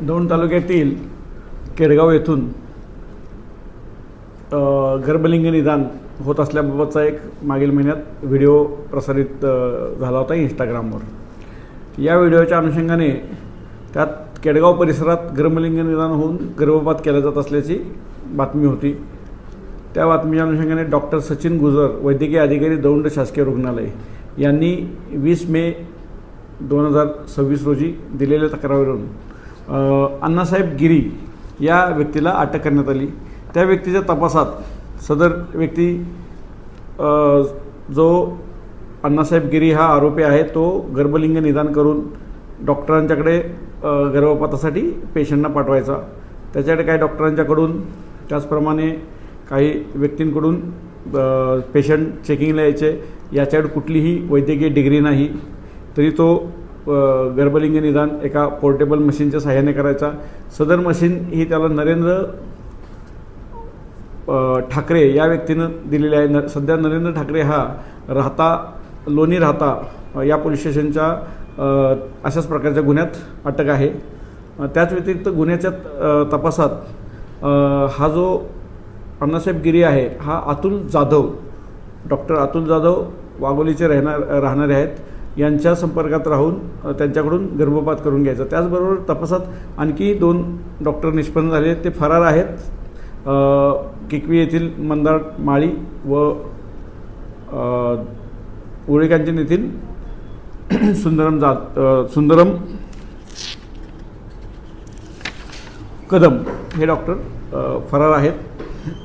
दौंड तालुक्यातील केडगाव येथून गर्भलिंग निदान होत असल्याबाबतचा एक मागील महिन्यात व्हिडिओ प्रसारित झाला होता इंस्टाग्रामवर। या व्हिडिओच्या अनुषंगाने त्यात केडगाव परिसरात गर्भलिंग निदान होऊन गर्भपात केला जात असल्याची बातमी होती। त्या बातमीच्या अनुषंगाने डॉक्टर सचिन गुजर, वैद्यकीय अधिकारी, दौंड शासकीय रुग्णालय यांनी 20 मे 2026 रोजी दिलेल्या तक्रारीवरून अण्णासाहेब गिरी या व्यक्तीला अटक करण्यात आली। त्या व्यक्तीच्या तपासात सदर व्यक्ती जो अण्णासाहेब गिरी हा आरोपी आहे तो गर्भलिंग निदान करून डॉक्टरांच्याकडे गर्भपातासाठी पेशंटना पाठवायचा। त्याच्याकडे काही डॉक्टरांच्याकडून त्याचप्रमाणे काही व्यक्तींकडून पेशंट चेकिंगला यायचे। याच्याकडे कुठलीही वैद्यकीय डिग्री नाही, तरी तो गर्भलिंग निदान एका पोर्टेबल मशीनच्या सहाय्याने करायचा। सदर मशीन ही त्याला नरेंद्र ठाकरे या व्यक्तीनं दिलेले आहे। सध्या नरेंद्र ठाकरे हा लोणी राहता या पोलीस स्टेशनच्या अशाच प्रकारच्या गुन्ह्यात अटक आहे। त्याच व्यतिरिक्त गुन्ह्याच्या तपासात हा जो अण्णासाहेब गिरी आहे हा अतुल जाधव, डॉक्टर अतुल जाधव वाघोलीचे राहणारे आहेत, यांच्या संपर्कात राहून त्यांच्याकडून गर्भपात करून घ्यायचा। त्याचबरोबर तपासात आणखी 2 डॉक्टर निष्पन्न झाले, ते फरार आहेत। किकवी येथील मंदार माळी व उळेकांचन येथील सुंदरम कदम हे डॉक्टर फरार आहेत।